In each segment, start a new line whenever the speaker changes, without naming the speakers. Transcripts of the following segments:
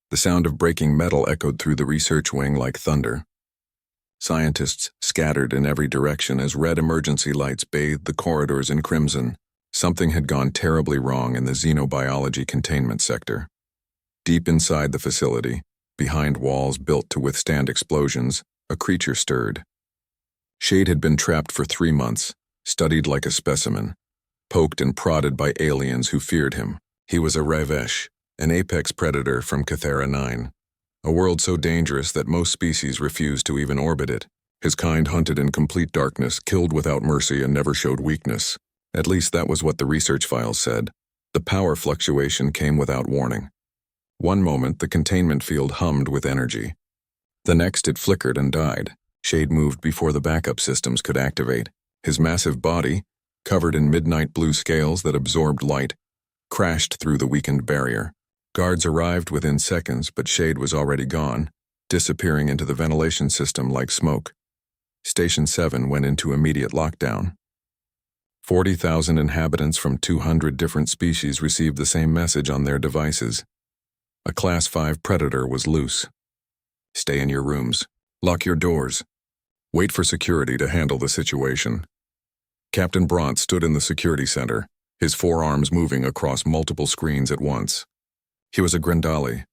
The sound of breaking metal echoed through the research wing like thunder. Scientists scattered in every direction as red emergency lights bathed the corridors in crimson. Something had gone terribly wrong in the xenobiology containment sector. Deep inside the facility, behind walls built to withstand explosions, a creature stirred. Shade had been trapped for 3 months, studied like a specimen, poked and prodded by aliens who feared him. He was a Ravesh, an apex predator from Cathera 9, a world so dangerous that most species refused to even orbit it. His kind hunted in complete darkness, killed without mercy, and never showed weakness. At least that was what the research files said. The power fluctuation came without warning. One moment, the containment field hummed with energy. The next, it flickered and died. Shade moved before the backup systems could activate. His massive body, covered in midnight blue scales that absorbed light, crashed through the weakened barrier. Guards arrived within seconds, but Shade was already gone, disappearing into the ventilation system like smoke. Station 7 went into immediate lockdown. 40,000 inhabitants from 200 different species received the same message on their devices. A Class 5 predator was loose. Stay in your rooms. Lock your doors. Wait for security to handle the situation. Captain Bront stood in the security center, his forearms moving across multiple screens at once. He was a Grendali,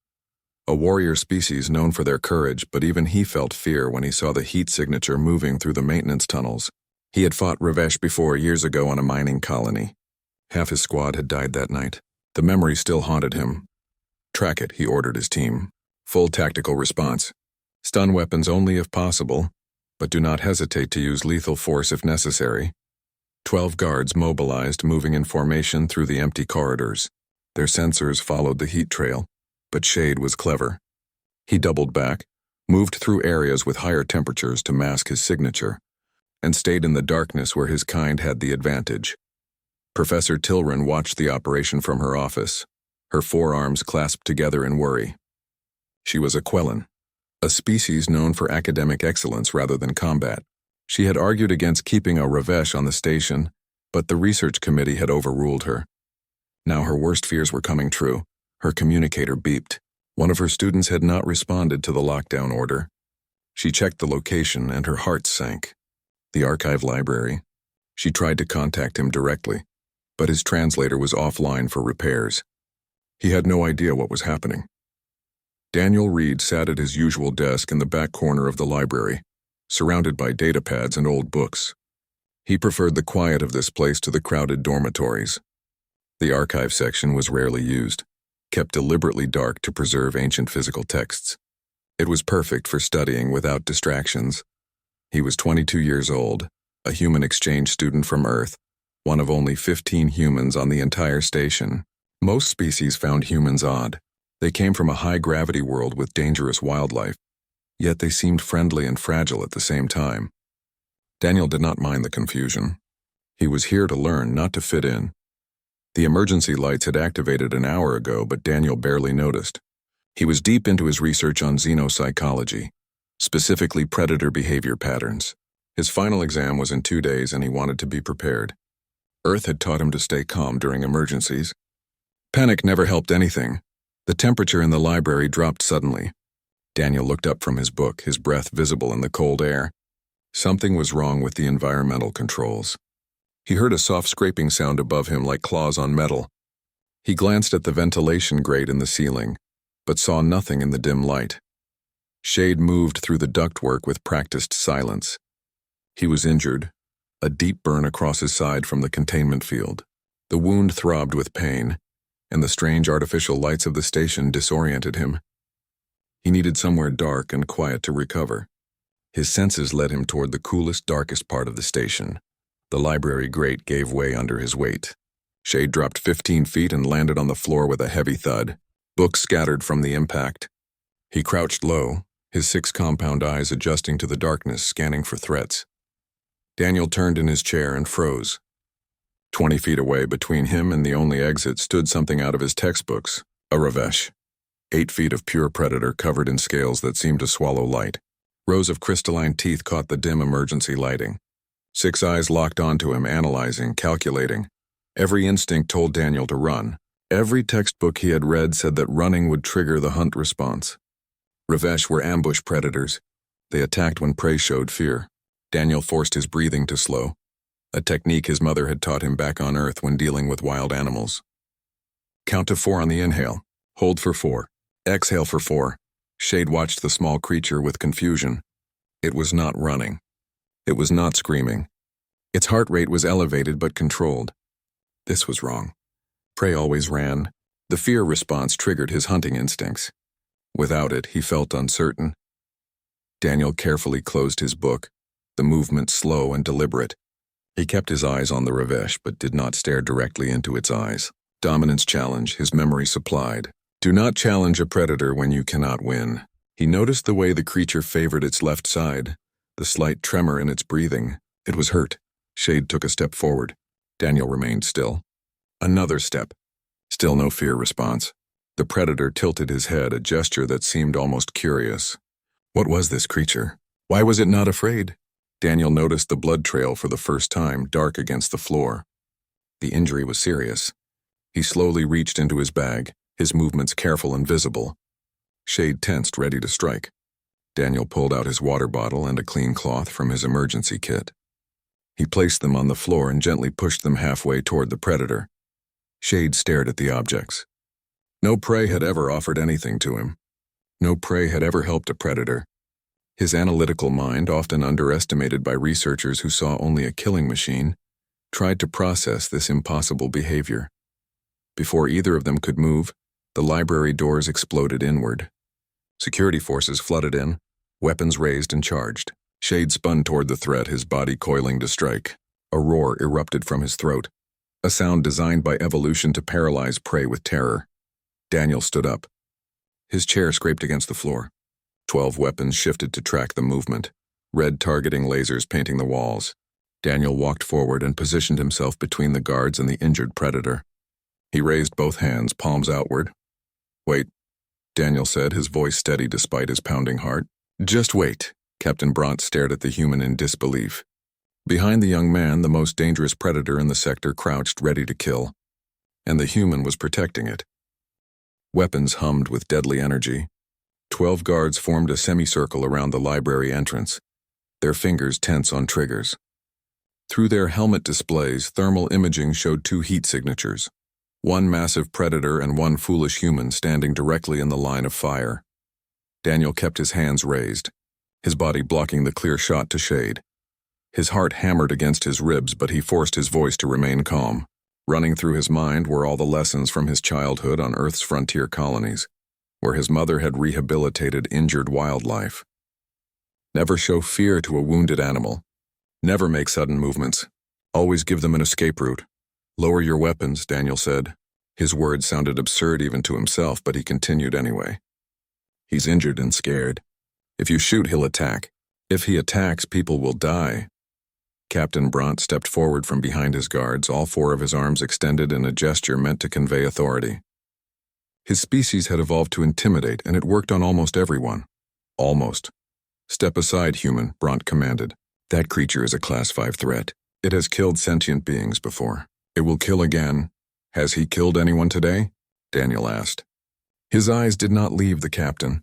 a warrior species known for their courage, but even he felt fear when he saw the heat signature moving through the maintenance tunnels. He had fought Ravesh before years ago on a mining colony. Half his squad had died that night. The memory still haunted him. Track it, he ordered his team. Full tactical response. Stun weapons only if possible, but do not hesitate to use lethal force if necessary. 12 guards mobilized, moving in formation through the empty corridors. Their sensors followed the heat trail, but Shade was clever. He doubled back, moved through areas with higher temperatures to mask his signature, and stayed in the darkness where his kind had the advantage. Professor Tilran watched the operation from her office, her forearms clasped together in worry. She was a Quellan, a species known for academic excellence rather than combat. She had argued against keeping a Ravesh on the station, but the research committee had overruled her. Now her worst fears were coming true. Her communicator beeped. One of her students had not responded to the lockdown order. She checked the location and her heart sank. The archive library. She tried to contact him directly, but his translator was offline for repairs. He had no idea what was happening. Daniel Reed sat at his usual desk in the back corner of the library, surrounded by datapads and old books. He preferred the quiet of this place to the crowded dormitories. The archive section was rarely used, kept deliberately dark to preserve ancient physical texts. It was perfect for studying without distractions. He was 22 years old, a human exchange student from Earth, one of only 15 humans on the entire station. Most species found humans odd. They came from a high-gravity world with dangerous wildlife, yet they seemed friendly and fragile at the same time. Daniel did not mind the confusion. He was here to learn, not to fit in. The emergency lights had activated an hour ago, but Daniel barely noticed. He was deep into his research on xenopsychology, specifically predator behavior patterns. His final exam was in 2 days and he wanted to be prepared. Earth had taught him to stay calm during emergencies. Panic never helped anything. The temperature in the library dropped suddenly. Daniel looked up from his book, his breath visible in the cold air. Something was wrong with the environmental controls. He heard a soft scraping sound above him like claws on metal. He glanced at the ventilation grate in the ceiling, but saw nothing in the dim light. Shade moved through the ductwork with practiced silence. He was injured, a deep burn across his side from the containment field. The wound throbbed with pain, and the strange artificial lights of the station disoriented him. He needed somewhere dark and quiet to recover. His senses led him toward the coolest, darkest part of the station. The library grate gave way under his weight. Shade dropped 15 feet and landed on the floor with a heavy thud. Books scattered from the impact. He crouched low, his 6 compound eyes adjusting to the darkness, scanning for threats. Daniel turned in his chair and froze. 20 feet away, between him and the only exit, stood something out of his textbooks, a Ravesh. 8 feet of pure predator covered in scales that seemed to swallow light. Rows of crystalline teeth caught the dim emergency lighting. 6 eyes locked onto him, analyzing, calculating. Every instinct told Daniel to run, Every textbook he had read said that running would trigger the hunt response. Ravesh were ambush predators. They attacked when prey showed fear. Daniel forced his breathing to slow, a technique his mother had taught him back on Earth when dealing with wild animals. Count to 4 on the inhale. Hold for 4. Exhale for 4. Shade watched the small creature with confusion. It was not running. It was not screaming. Its heart rate was elevated but controlled. This was wrong. Prey always ran. The fear response triggered his hunting instincts. Without it, he felt uncertain. Daniel carefully closed his book, the movement slow and deliberate. He kept his eyes on the Ravesh but did not stare directly into its eyes. Dominance challenge, his memory supplied. Do not challenge a predator when you cannot win. He noticed the way the creature favored its left side, the slight tremor in its breathing. It was hurt. Shade took a step forward. Daniel remained still. Another step. Still no fear response. The predator tilted his head, a gesture that seemed almost curious. What was this creature? Why was it not afraid? Daniel noticed the blood trail for the first time, dark against the floor. The injury was serious. He slowly reached into his bag, his movements careful and visible. Shade tensed, ready to strike. Daniel pulled out his water bottle and a clean cloth from his emergency kit. He placed them on the floor and gently pushed them halfway toward the predator. Shade stared at the objects. No prey had ever offered anything to him. No prey had ever helped a predator. His analytical mind, often underestimated by researchers who saw only a killing machine, tried to process this impossible behavior. Before either of them could move, the library doors exploded inward. Security forces flooded in, weapons raised and charged. Shade spun toward the threat, his body coiling to strike. A roar erupted from his throat, a sound designed by evolution to paralyze prey with terror. Daniel stood up. His chair scraped against the floor. 12 weapons shifted to track the movement, red targeting lasers painting the walls. Daniel walked forward and positioned himself between the guards and the injured predator. He raised both hands, palms outward. Wait, Daniel said, his voice steady despite his pounding heart. Just wait. Captain Bront stared at the human in disbelief. Behind the young man, the most dangerous predator in the sector crouched ready to kill, and the human was protecting it. Weapons hummed with deadly energy. 12 guards formed a semicircle around the library entrance, their fingers tense on triggers. Through their helmet displays, thermal imaging showed 2 heat signatures, one massive predator and one foolish human standing directly in the line of fire. Daniel kept his hands raised, his body blocking the clear shot to Shade. His heart hammered against his ribs, but he forced his voice to remain calm. Running through his mind were all the lessons from his childhood on Earth's frontier colonies, where his mother had rehabilitated injured wildlife. Never show fear to a wounded animal. Never make sudden movements. Always give them an escape route. Lower your weapons, Daniel said. His words sounded absurd even to himself, but he continued anyway. He's injured and scared. If you shoot, he'll attack. If he attacks, people will die. Captain Bront stepped forward from behind his guards, all 4 of his arms extended in a gesture meant to convey authority. His species had evolved to intimidate, and it worked on almost everyone. Almost. Step aside, human, Bront commanded. That creature is a Class 5 threat. It has killed sentient beings before. It will kill again. Has he killed anyone today? Daniel asked. His eyes did not leave the captain.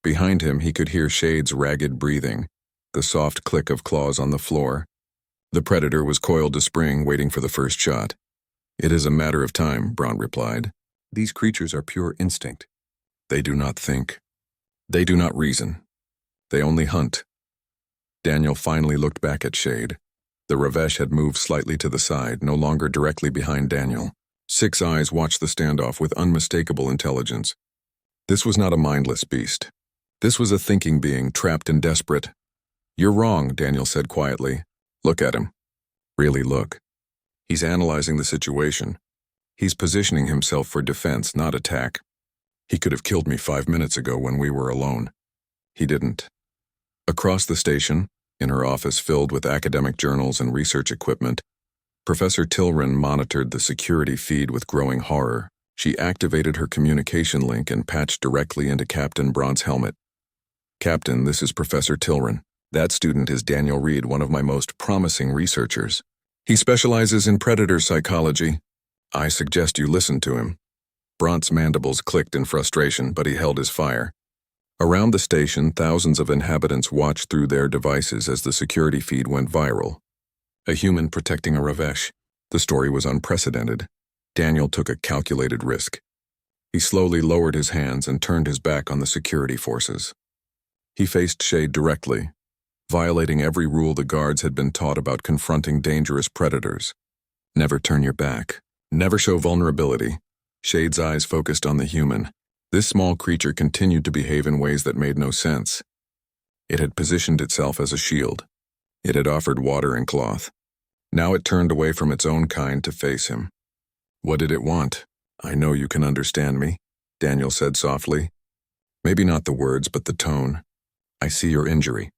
Behind him, he could hear Shade's ragged breathing, the soft click of claws on the floor. The predator was coiled to spring, waiting for the first shot. It is a matter of time, Bront replied. These creatures are pure instinct. They do not think. They do not reason. They only hunt. Daniel finally looked back at Shade. The Ravesh had moved slightly to the side, no longer directly behind Daniel. 6 eyes watched the standoff with unmistakable intelligence. This was not a mindless beast. This was a thinking being, trapped and desperate. You're wrong, Daniel said quietly. Look at him. Really look. He's analyzing the situation. He's positioning himself for defense, not attack. He could have killed me 5 minutes ago when we were alone. He didn't. Across the station, in her office filled with academic journals and research equipment, Professor Tilran monitored the security feed with growing horror. She activated her communication link and patched directly into Captain Bront's helmet. Captain, this is Professor Tilran. That student is Daniel Reed, one of my most promising researchers. He specializes in predator psychology. I suggest you listen to him. Brant's mandibles clicked in frustration, but he held his fire. Around the station, thousands of inhabitants watched through their devices as the security feed went viral. A human protecting a Ravesh. The story was unprecedented. Daniel took a calculated risk. He slowly lowered his hands and turned his back on the security forces. He faced Shade directly, violating every rule the guards had been taught about confronting dangerous predators. Never turn your back. Never show vulnerability. Shade's eyes focused on the human. This small creature continued to behave in ways that made no sense. It had positioned itself as a shield. It had offered water and cloth. Now it turned away from its own kind to face him. What did it want? I know you can understand me, Daniel said softly. Maybe not the words, but the tone. I see your injury.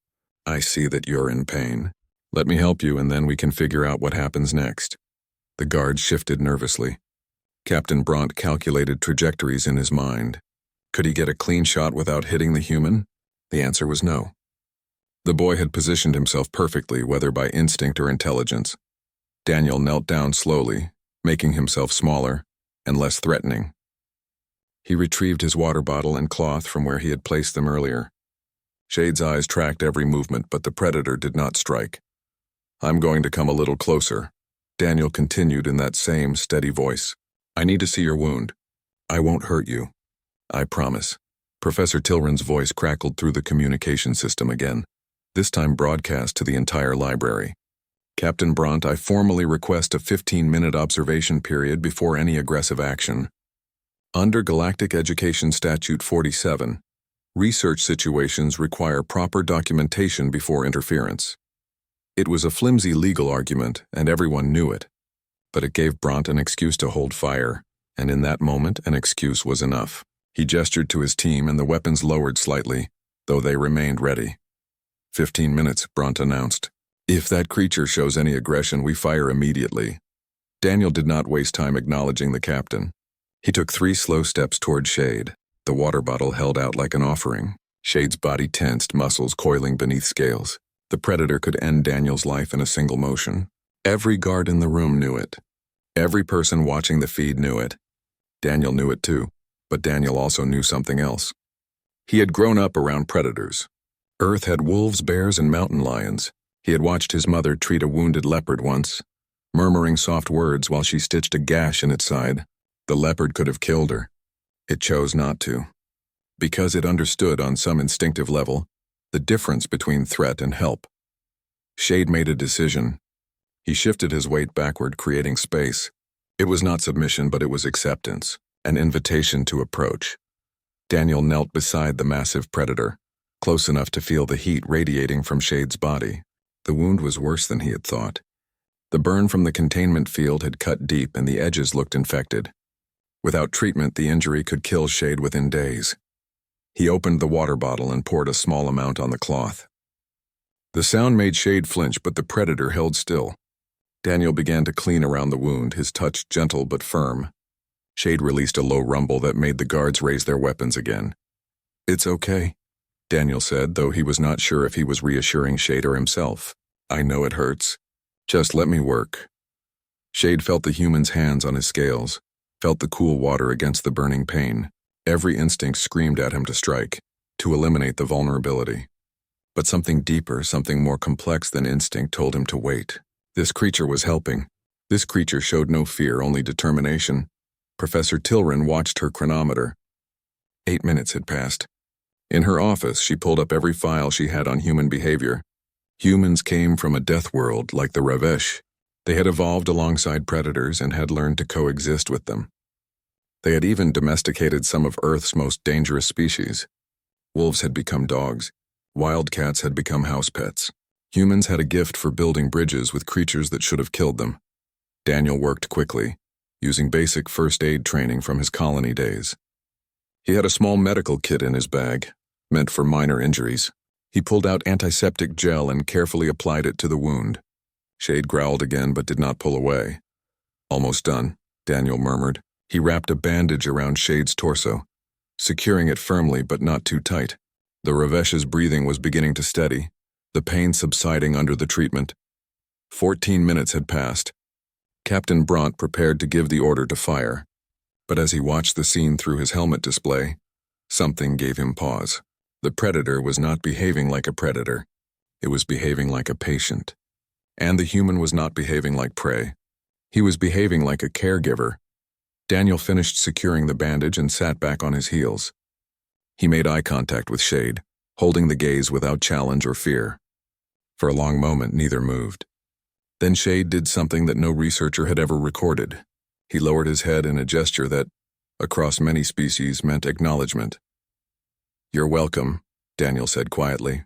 I see that you're in pain. Let me help you and then we can figure out what happens next. The guard shifted nervously. Captain Brant calculated trajectories in his mind. Could he get a clean shot without hitting the human? The answer was no. The boy had positioned himself perfectly, whether by instinct or intelligence. Daniel knelt down slowly, making himself smaller and less threatening. He retrieved his water bottle and cloth from where he had placed them earlier. Shade's eyes tracked every movement, but the predator did not strike. I'm going to come a little closer, Daniel continued in that same steady voice. I need to see your wound. I won't hurt you. I promise. Professor Tilran's voice crackled through the communication system again, this time broadcast to the entire library. Captain Brant, I formally request a 15-minute observation period before any aggressive action. Under Galactic Education Statute 47, research situations require proper documentation before interference. It was a flimsy legal argument, and everyone knew it. But it gave Brant an excuse to hold fire, and in that moment an excuse was enough. He gestured to his team and the weapons lowered slightly, though they remained ready. 15 minutes, Brant announced. If that creature shows any aggression, we fire immediately. Daniel did not waste time acknowledging the captain. He took 3 slow steps toward Shade, the water bottle held out like an offering. Shade's body tensed, muscles coiling beneath scales. The predator could end Daniel's life in a single motion. Every guard in the room knew it. Every person watching the feed knew it. Daniel knew it too, but Daniel also knew something else. He had grown up around predators. Earth had wolves, bears, and mountain lions. He had watched his mother treat a wounded leopard once, murmuring soft words while she stitched a gash in its side. The leopard could have killed her. It chose not to, because it understood on some instinctive level the difference between threat and help. Shade made a decision. He shifted his weight backward, creating space. It was not submission, but it was acceptance, an invitation to approach. Daniel knelt beside the massive predator, close enough to feel the heat radiating from Shade's body. The wound was worse than he had thought. The burn from the containment field had cut deep and the edges looked infected. Without treatment, the injury could kill Shade within days. He opened the water bottle and poured a small amount on the cloth. The sound made Shade flinch, but the predator held still. Daniel began to clean around the wound, his touch gentle but firm. Shade released a low rumble that made the guards raise their weapons again. It's okay, Daniel said, though he was not sure if he was reassuring Shade or himself. I know it hurts. Just let me work. Shade felt the human's hands on his scales, felt the cool water against the burning pain. Every instinct screamed at him to strike, to eliminate the vulnerability. But something deeper, something more complex than instinct told him to wait. This creature was helping. This creature showed no fear, only determination. Professor Tilran watched her chronometer. 8 minutes had passed. In her office, she pulled up every file she had on human behavior. Humans came from a death world like the Ravesh. They had evolved alongside predators and had learned to coexist with them. They had even domesticated some of Earth's most dangerous species. Wolves had become dogs. Wildcats had become house pets. Humans had a gift for building bridges with creatures that should have killed them. Daniel worked quickly, using basic first aid training from his colony days. He had a small medical kit in his bag, meant for minor injuries. He pulled out antiseptic gel and carefully applied it to the wound. Shade growled again but did not pull away. Almost done, Daniel murmured. He wrapped a bandage around Shade's torso, securing it firmly but not too tight. The Ravesh's breathing was beginning to steady, the pain subsiding under the treatment. 14 minutes had passed. Captain Brant prepared to give the order to fire. But as he watched the scene through his helmet display, something gave him pause. The predator was not behaving like a predator. It was behaving like a patient. And the human was not behaving like prey. He was behaving like a caregiver. Daniel finished securing the bandage and sat back on his heels. He made eye contact with Shade, holding the gaze without challenge or fear. For a long moment, neither moved. Then Shade did something that no researcher had ever recorded. He lowered his head in a gesture that, across many species, meant acknowledgement. "You're welcome," Daniel said quietly.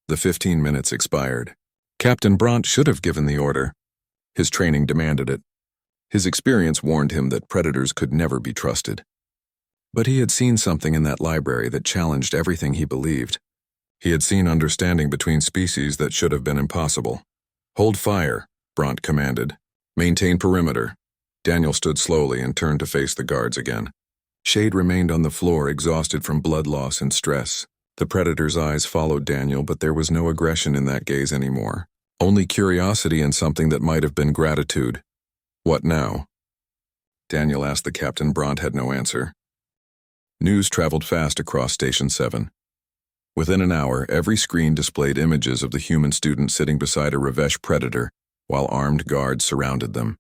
The 15 minutes expired. Captain Bront should have given the order. His training demanded it. His experience warned him that predators could never be trusted. But he had seen something in that library that challenged everything he believed. He had seen understanding between species that should have been impossible. "Hold fire," Bront commanded. "Maintain perimeter." Daniel stood slowly and turned to face the guards again. Shade remained on the floor, exhausted from blood loss and stress. The predator's eyes followed Daniel, but there was no aggression in that gaze anymore. Only curiosity and something that might have been gratitude. "What now?" Daniel asked the captain. Bront had no answer. News traveled fast across Station 7. Within an hour, every screen displayed images of the human student sitting beside a Revesh predator, while armed guards surrounded them.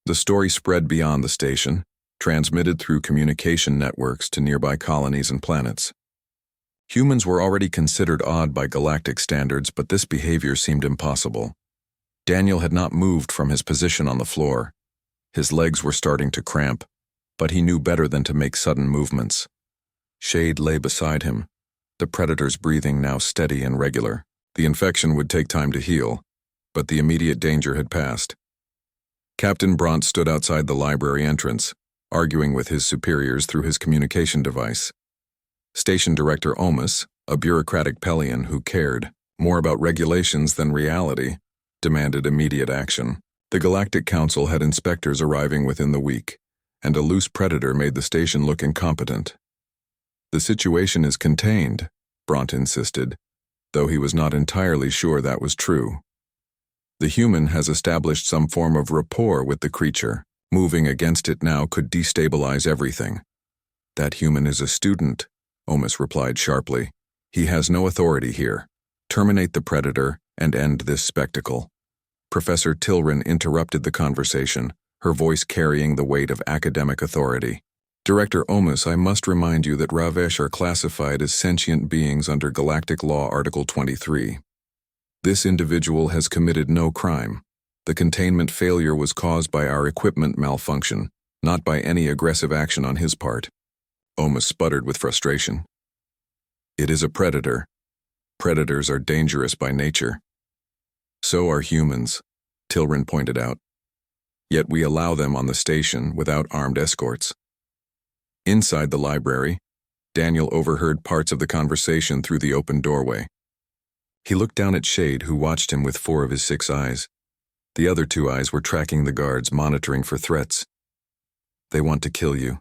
The story spread beyond the station, transmitted through communication networks to nearby colonies and planets. Humans were already considered odd by galactic standards, but this behavior seemed impossible. Daniel had not moved from his position on the floor. His legs were starting to cramp, but he knew better than to make sudden movements. Shade lay beside him, the predator's breathing now steady and regular. The infection would take time to heal, but the immediate danger had passed. Captain Bront stood outside the library entrance, arguing with his superiors through his communication device. Station Director Omus, a bureaucratic Pelian who cared more about regulations than reality, demanded immediate action. The Galactic Council had inspectors arriving within the week, and a loose predator made the station look incompetent. "The situation is contained," Bront insisted, though he was not entirely sure that was true. "The human has established some form of rapport with the creature. Moving against it now could destabilize everything." "That human is a student," Omus replied sharply. "He has no authority here. Terminate the predator and end this spectacle." Professor Tilrin interrupted the conversation, her voice carrying the weight of academic authority. "Director Omus, I must remind you that Ravesh are classified as sentient beings under Galactic Law Article 23. This individual has committed no crime. The containment failure was caused by our equipment malfunction, not by any aggressive action on his part." Omus sputtered with frustration. "It is a predator. Predators are dangerous by nature. So are humans," Tilrin pointed out. "Yet we allow them on the station without armed escorts." Inside the library, Daniel overheard parts of the conversation through the open doorway. He looked down at Shade, who watched him with 4 of his 6 eyes. The other 2 eyes were tracking the guards, monitoring for threats. "They want to kill you,"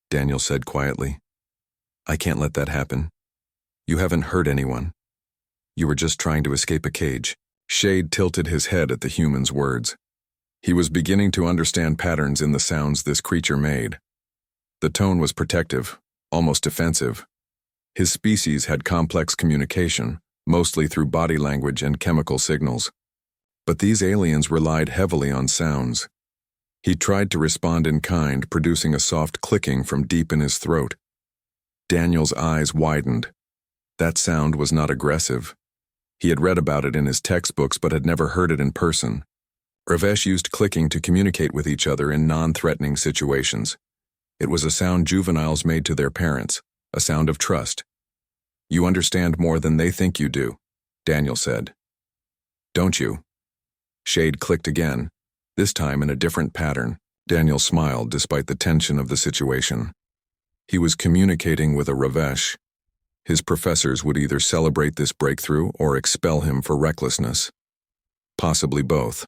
Daniel said quietly. "I can't let that happen. You haven't hurt anyone. You were just trying to escape a cage." Shade tilted his head at the human's words. He was beginning to understand patterns in the sounds this creature made. The tone was protective, almost defensive. His species had complex communication, mostly through body language and chemical signals. But these aliens relied heavily on sounds. He tried to respond in kind, producing a soft clicking from deep in his throat. Daniel's eyes widened. That sound was not aggressive. He had read about it in his textbooks but had never heard it in person. Ravesh used clicking to communicate with each other in non-threatening situations. It was a sound juveniles made to their parents, a sound of trust. "You understand more than they think you do," Daniel said. "Don't you?" Shade clicked again, this time in a different pattern. Daniel smiled despite the tension of the situation. He was communicating with a Ravesh. His professors would either celebrate this breakthrough or expel him for recklessness. Possibly both.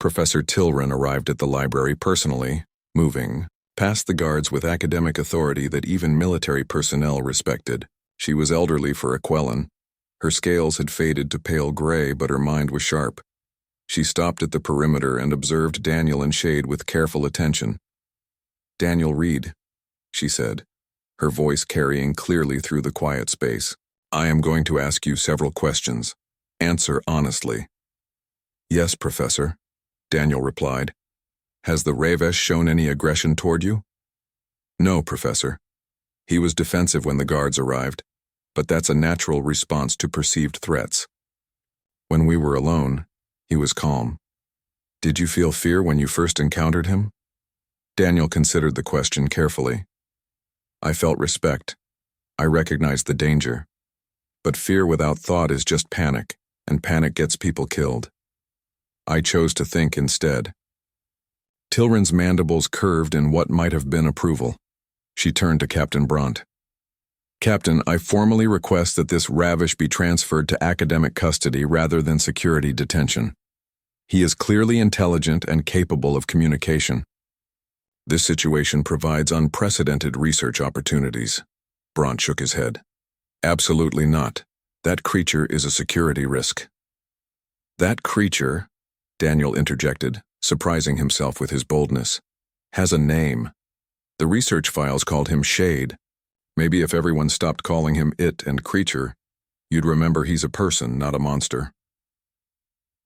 Professor Tilrin arrived at the library personally, moving past the guards with academic authority that even military personnel respected. She was elderly for a Quellan. Her scales had faded to pale gray, but her mind was sharp. She stopped at the perimeter and observed Daniel and Shade with careful attention. "Daniel, read," she said, her voice carrying clearly through the quiet space. "I am going to ask you several questions. Answer honestly." "Yes, Professor," Daniel replied. "Has the Ravesh shown any aggression toward you?" "No, Professor. He was defensive when the guards arrived, but that's a natural response to perceived threats. When we were alone, he was calm. Did you feel fear when you first encountered him?" Daniel considered the question carefully. "I felt respect. I recognized the danger. But fear without thought is just panic, and panic gets people killed. I chose to think instead." Tilrin's mandibles curved in what might have been approval. She turned to Captain Bront. "Captain, I formally request that this Ravish be transferred to academic custody rather than security detention. He is clearly intelligent and capable of communication. This situation provides unprecedented research opportunities." Bront shook his head. "Absolutely not. That creature is a security risk." "That creature," Daniel interjected, surprising himself with his boldness, "has a name. The research files called him Shade. Maybe if everyone stopped calling him it and creature, you'd remember he's a person, not a monster."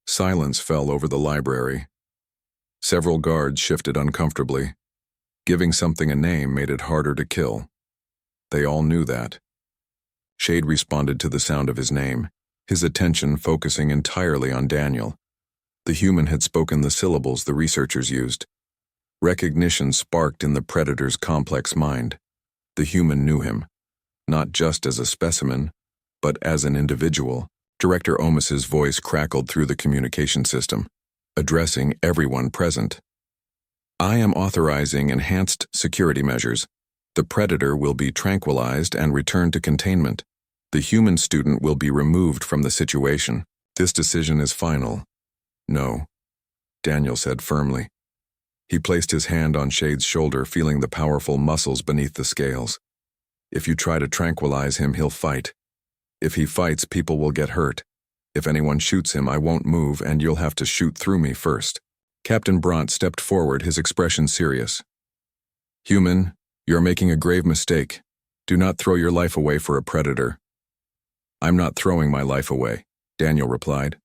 Silence fell over the library. Several guards shifted uncomfortably. Giving something a name made it harder to kill. They all knew that. Shade responded to the sound of his name, his attention focusing entirely on Daniel. The human had spoken the syllables the researchers used. Recognition sparked in the predator's complex mind. The human knew him, not just as a specimen, but as an individual. Director Omis's voice crackled through the communication system, addressing everyone present. "I am authorizing enhanced security measures. The predator will be tranquilized and returned to containment. The human student will be removed from the situation. This decision is final." "No," Daniel said firmly. He placed his hand on Shade's shoulder, feeling the powerful muscles beneath the scales. "If you try to tranquilize him, he'll fight. If he fights, people will get hurt. If anyone shoots him, I won't move, and you'll have to shoot through me first." Captain Bront stepped forward, his expression serious. "Human, you're making a grave mistake. Do not throw your life away for a predator." "I'm not throwing my life away," Daniel replied.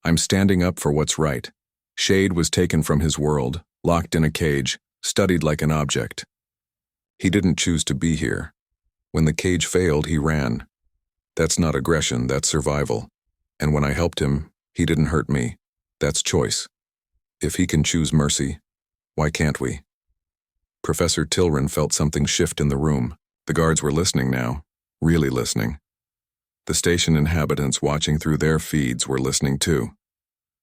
"I'm standing up for what's right. Shade was taken from his world, locked in a cage, studied like an object. He didn't choose to be here. When the cage failed, he ran. That's not aggression, that's survival. And when I helped him, he didn't hurt me. That's choice. If he can choose mercy, why can't we?" Professor Tilrin felt something shift in the room. The guards were listening now, really listening. The station inhabitants watching through their feeds were listening too.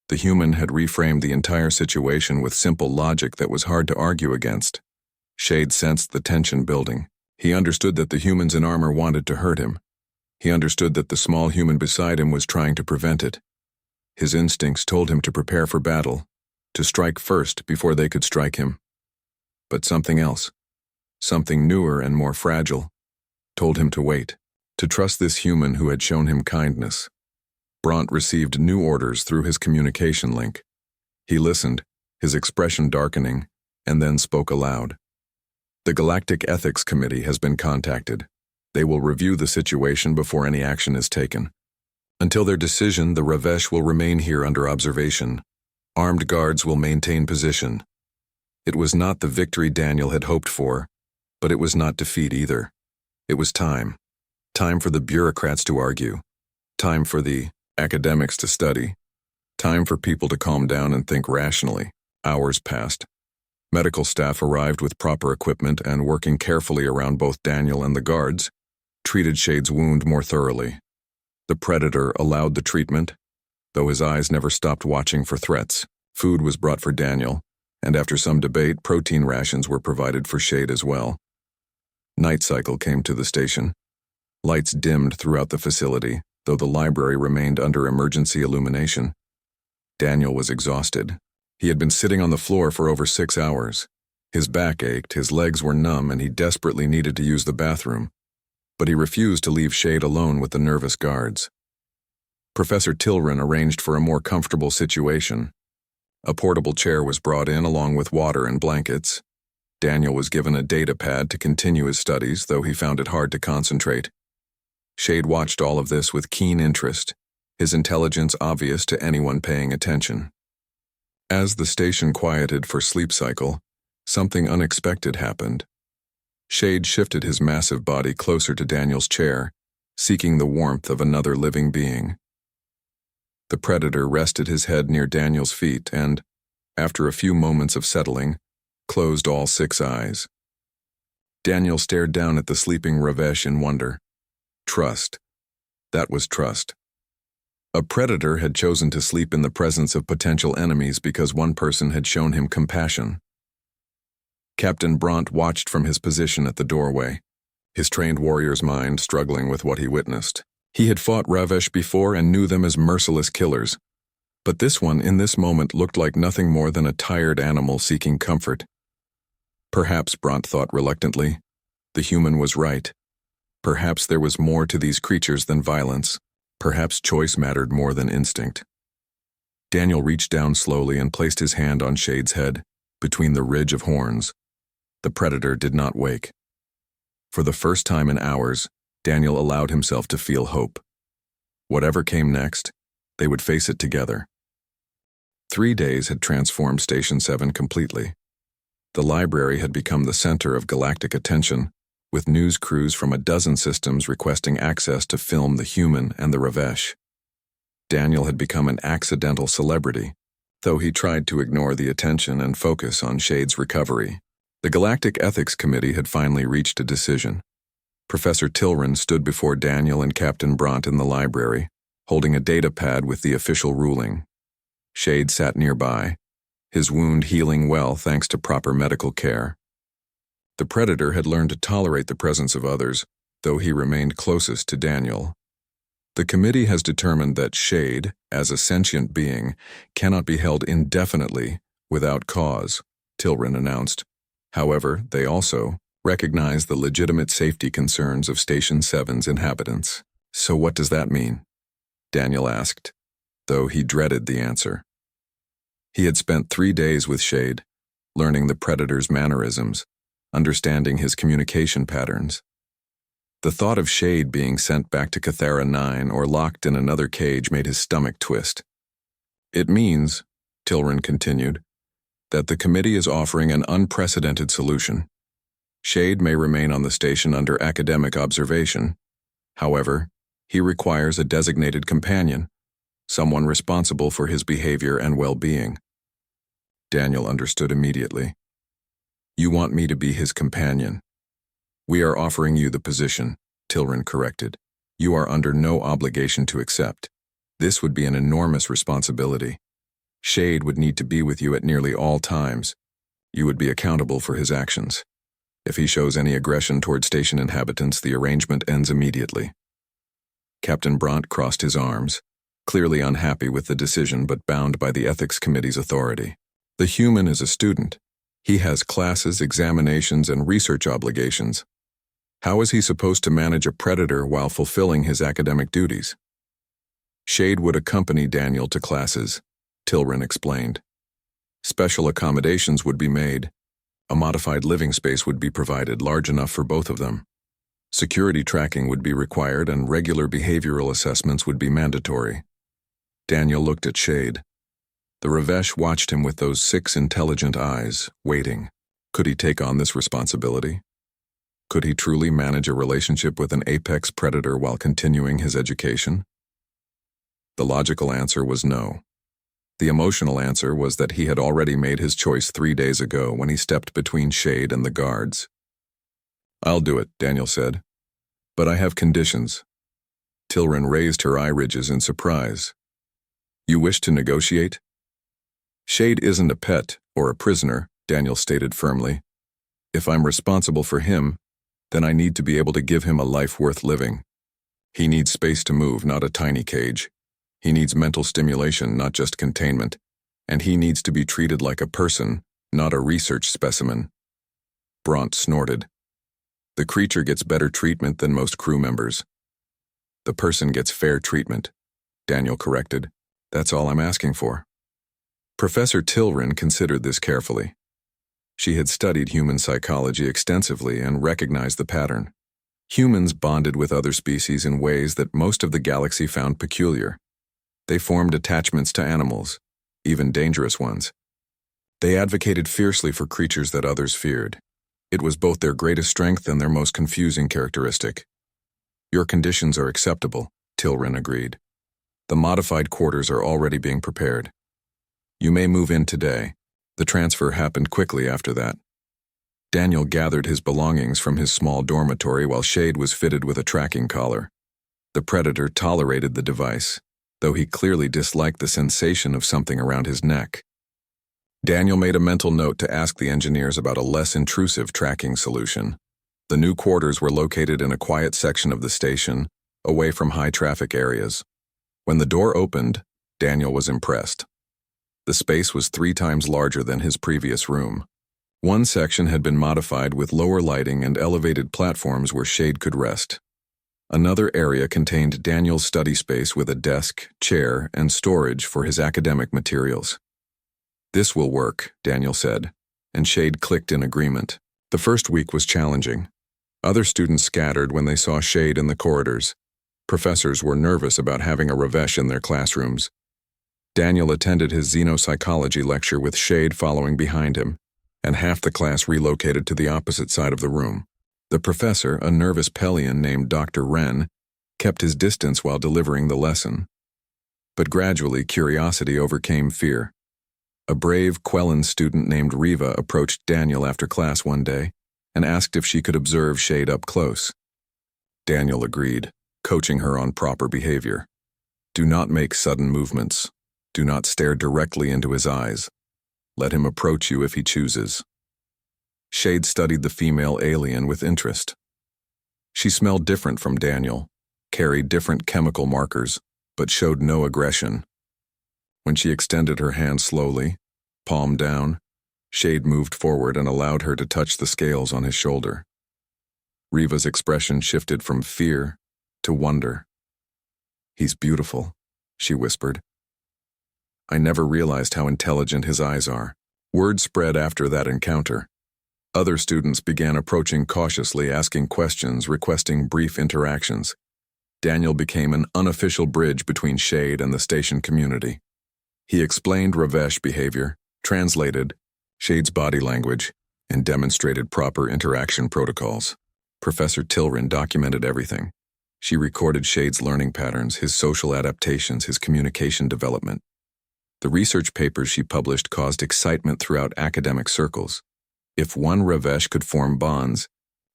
The human had reframed the entire situation with simple logic that was hard to argue against. Shade sensed the tension building. He understood that the humans in armor wanted to hurt him. He understood that the small human beside him was trying to prevent it. His instincts told him to prepare for battle, to strike first before they could strike him. But something else, something newer and more fragile, told him to wait, to trust this human who had shown him kindness. Bront received new orders through his communication link. He listened, his expression darkening, and then spoke aloud. "The Galactic Ethics Committee has been contacted. They will review the situation before any action is taken. Until their decision, the Ravesh will remain here under observation. Armed guards will maintain position." It was not the victory Daniel had hoped for, but it was not defeat either. It was time. Time for the bureaucrats to argue. Time for the academics to study. Time for people to calm down and think rationally. Hours passed. Medical staff arrived with proper equipment and, working carefully around both Daniel and the guards, treated Shade's wound more thoroughly. The predator allowed the treatment, though his eyes never stopped watching for threats. Food was brought for Daniel, and after some debate, protein rations were provided for Shade as well. Night cycle came to the station. Lights dimmed throughout the facility, though the library remained under emergency illumination. Daniel was exhausted. He had been sitting on the floor for over 6 hours. His back ached, his legs were numb, and he desperately needed to use the bathroom. But he refused to leave Shade alone with the nervous guards. Professor Tilren arranged for a more comfortable situation. A portable chair was brought in along with water and blankets. Daniel was given a data pad to continue his studies, though he found it hard to concentrate. Shade watched all of this with keen interest, his intelligence obvious to anyone paying attention. As the station quieted for sleep cycle, something unexpected happened. Shade shifted his massive body closer to Daniel's chair, seeking the warmth of another living being. The predator rested his head near Daniel's feet and, after a few moments of settling, closed all 6 eyes. Daniel stared down at the sleeping Ravesh in wonder. Trust. That was trust. A predator had chosen to sleep in the presence of potential enemies because one person had shown him compassion. Captain Bront watched from his position at the doorway, his trained warrior's mind struggling with what he witnessed. He had fought Ravesh before and knew them as merciless killers, but this one in this moment looked like nothing more than a tired animal seeking comfort. Perhaps, Bront thought reluctantly, the human was right. Perhaps there was more to these creatures than violence. Perhaps choice mattered more than instinct. Daniel reached down slowly and placed his hand on Shade's head, between the ridge of horns. The predator did not wake. For the first time in hours, Daniel allowed himself to feel hope. Whatever came next, they would face it together. 3 days had transformed Station 7 completely. The library had become the center of galactic attention, with news crews from a dozen systems requesting access to film the human and the Ravesh. Daniel had become an accidental celebrity, though he tried to ignore the attention and focus on Shade's recovery. The Galactic Ethics Committee had finally reached a decision. Professor Tilren stood before Daniel and Captain Bront in the library, holding a data pad with the official ruling. Shade sat nearby, his wound healing well thanks to proper medical care. The predator had learned to tolerate the presence of others, though he remained closest to Daniel. The committee has determined that Shade, as a sentient being, cannot be held indefinitely without cause, Tilren announced. However, they also recognize the legitimate safety concerns of Station 7's inhabitants. So what does that mean? Daniel asked, though he dreaded the answer. He had spent 3 days with Shade, learning the predator's mannerisms, understanding his communication patterns. The thought of Shade being sent back to Cathara 9 or locked in another cage made his stomach twist. It means, Tilren continued, that the committee is offering an unprecedented solution. Shade may remain on the station under academic observation. However, he requires a designated companion, someone responsible for his behavior and well-being. Daniel understood immediately. You want me to be his companion. We are offering you the position, Tilren corrected. You are under no obligation to accept. This would be an enormous responsibility. Shade would need to be with you at nearly all times. You would be accountable for his actions. If he shows any aggression toward station inhabitants, the arrangement ends immediately. Captain Bront crossed his arms, clearly unhappy with the decision but bound by the Ethics Committee's authority. The human is a student. He has classes, examinations, and research obligations. How is he supposed to manage a predator while fulfilling his academic duties? Shade would accompany Daniel to classes, Tilren explained. Special accommodations would be made. A modified living space would be provided, large enough for both of them. Security tracking would be required and regular behavioral assessments would be mandatory. Daniel looked at Shade. The Ravesh watched him with those 6 intelligent eyes, waiting. Could he take on this responsibility? Could he truly manage a relationship with an apex predator while continuing his education? The logical answer was no. The emotional answer was that he had already made his choice 3 days ago when he stepped between Shade and the guards. I'll do it, Daniel said. But I have conditions. Tilren raised her eye ridges in surprise. You wish to negotiate? Shade isn't a pet or a prisoner, Daniel stated firmly. If I'm responsible for him, then I need to be able to give him a life worth living. He needs space to move, not a tiny cage. He needs mental stimulation, not just containment. And he needs to be treated like a person, not a research specimen. Bront snorted. The creature gets better treatment than most crew members. The person gets fair treatment. Daniel corrected. That's all I'm asking for. Professor Tilrin considered this carefully. She had studied human psychology extensively and recognized the pattern. Humans bonded with other species in ways that most of the galaxy found peculiar. They formed attachments to animals, even dangerous ones. They advocated fiercely for creatures that others feared. It was both their greatest strength and their most confusing characteristic. Your conditions are acceptable, Tilrin agreed. The modified quarters are already being prepared. You may move in today. The transfer happened quickly after that. Daniel gathered his belongings from his small dormitory while Shade was fitted with a tracking collar. The predator tolerated the device, though he clearly disliked the sensation of something around his neck. Daniel made a mental note to ask the engineers about a less intrusive tracking solution. The new quarters were located in a quiet section of the station, away from high-traffic areas. When the door opened, Daniel was impressed. The space was 3 times larger than his previous room. One section had been modified with lower lighting and elevated platforms where Shade could rest. Another area contained Daniel's study space with a desk, chair, and storage for his academic materials. This will work, Daniel said, and Shade clicked in agreement. The first week was challenging. Other students scattered when they saw Shade in the corridors. Professors were nervous about having a Ravesh in their classrooms. Daniel attended his xenopsychology lecture with Shade following behind him, and half the class relocated to the opposite side of the room. The professor, a nervous Pelian named Dr. Wren, kept his distance while delivering the lesson. But gradually, curiosity overcame fear. A brave Quellan student named Riva approached Daniel after class one day and asked if she could observe Shade up close. Daniel agreed, coaching her on proper behavior. Do not make sudden movements. Do not stare directly into his eyes. Let him approach you if he chooses. Shade studied the female alien with interest. She smelled different from Daniel, carried different chemical markers, but showed no aggression. When she extended her hand slowly, palm down, Shade moved forward and allowed her to touch the scales on his shoulder. Riva's expression shifted from fear to wonder. He's beautiful, she whispered. I never realized how intelligent his eyes are. Word spread after that encounter. Other students began approaching cautiously, asking questions, requesting brief interactions. Daniel became an unofficial bridge between Shade and the station community. He explained Ravesh behavior, translated Shade's body language, and demonstrated proper interaction protocols. Professor Tilrin documented everything. She recorded Shade's learning patterns, his social adaptations, his communication development. The research papers she published caused excitement throughout academic circles. If one Ravesh could form bonds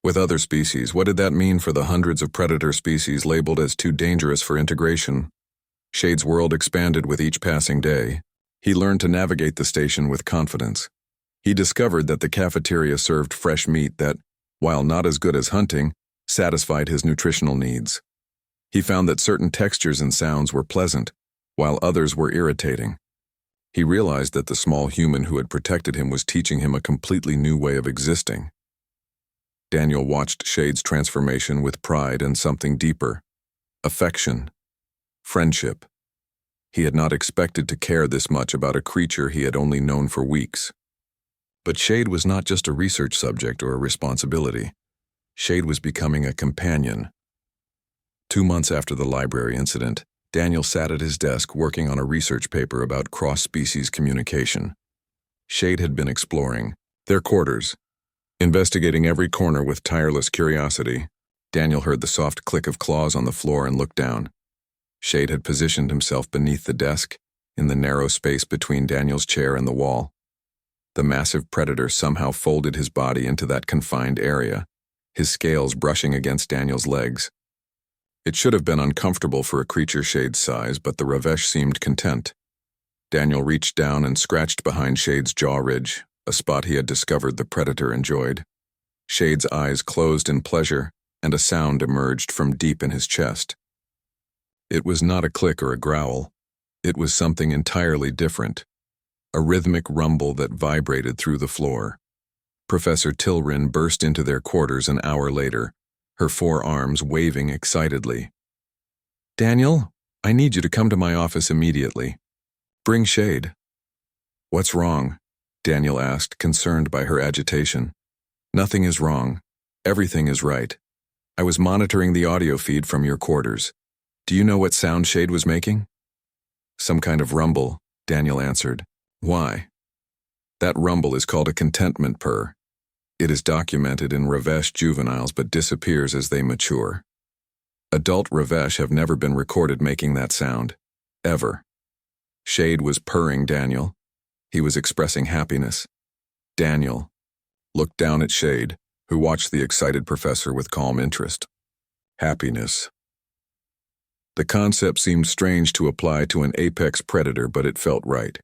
with other species, what did that mean for the hundreds of predator species labeled as too dangerous for integration? Shade's world expanded with each passing day. He learned to navigate the station with confidence. He discovered that the cafeteria served fresh meat that, while not as good as hunting, satisfied his nutritional needs. He found that certain textures and sounds were pleasant, while others were irritating. He realized that the small human who had protected him was teaching him a completely new way of existing. Daniel watched Shade's transformation with pride and something deeper: affection, friendship. He had not expected to care this much about a creature he had only known for weeks. But Shade was not just a research subject or a responsibility. Shade was becoming a companion. 2 months after the library incident, Daniel sat at his desk working on a research paper about cross-species communication. Shade had been exploring their quarters, investigating every corner with tireless curiosity. Daniel heard the soft click of claws on the floor and looked down. Shade had positioned himself beneath the desk, in the narrow space between Daniel's chair and the wall. The massive predator somehow folded his body into that confined area, his scales brushing against Daniel's legs. It should have been uncomfortable for a creature Shade's size, but the Ravesh seemed content. Daniel reached down and scratched behind Shade's jaw ridge, a spot he had discovered the predator enjoyed. Shade's eyes closed in pleasure, and a sound emerged from deep in his chest. It was not a click or a growl. It was something entirely different, a rhythmic rumble that vibrated through the floor. Professor Tilrin burst into their quarters an hour later, her 4 arms waving excitedly. Daniel, I need you to come to my office immediately. Bring Shade. What's wrong? Daniel asked, concerned by her agitation. Nothing is wrong. Everything is right. I was monitoring the audio feed from your quarters. Do you know what sound Shade was making? Some kind of rumble, Daniel answered. Why? That rumble is called a contentment purr. It is documented in Ravesh juveniles but disappears as they mature. Adult Ravesh have never been recorded making that sound. Ever. Shade was purring Daniel. He was expressing happiness. Daniel looked down at Shade, who watched the excited professor with calm interest. Happiness. The concept seemed strange to apply to an apex predator, but it felt right.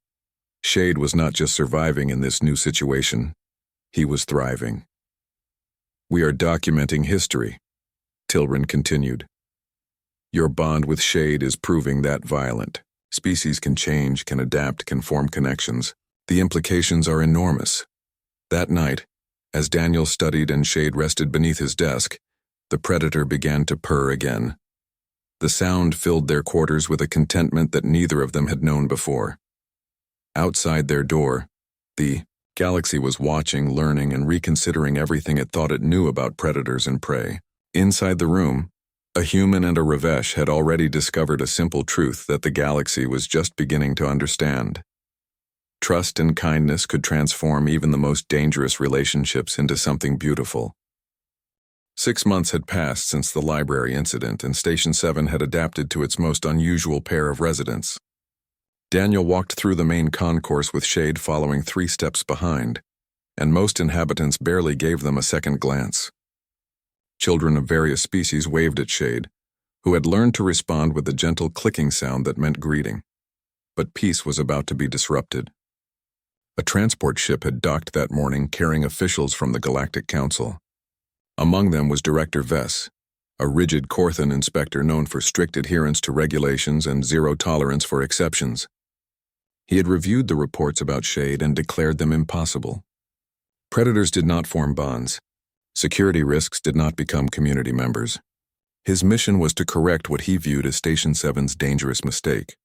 Shade was not just surviving in this new situation. He was thriving. We are documenting history, Tilren continued. Your bond with Shade is proving that violent. Species can change, can adapt, can form connections. The implications are enormous. That night, as Daniel studied and Shade rested beneath his desk, the predator began to purr again. The sound filled their quarters with a contentment that neither of them had known before. Outside their door, the galaxy was watching, learning, and reconsidering everything it thought it knew about predators and prey. Inside the room, a human and a Ravesh had already discovered a simple truth that the galaxy was just beginning to understand. Trust and kindness could transform even the most dangerous relationships into something beautiful. 6 months had passed since the library incident, and Station 7 had adapted to its most unusual pair of residents. Daniel walked through the main concourse with Shade following 3 steps behind, and most inhabitants barely gave them a second glance. Children of various species waved at Shade, who had learned to respond with the gentle clicking sound that meant greeting. But peace was about to be disrupted. A transport ship had docked that morning carrying officials from the Galactic Council. Among them was Director Vess, a rigid Corthan inspector known for strict adherence to regulations and zero tolerance for exceptions. He had reviewed the reports about Shade and declared them impossible. Predators did not form bonds. Security risks did not become community members. His mission was to correct what he viewed as Station 7's dangerous mistake.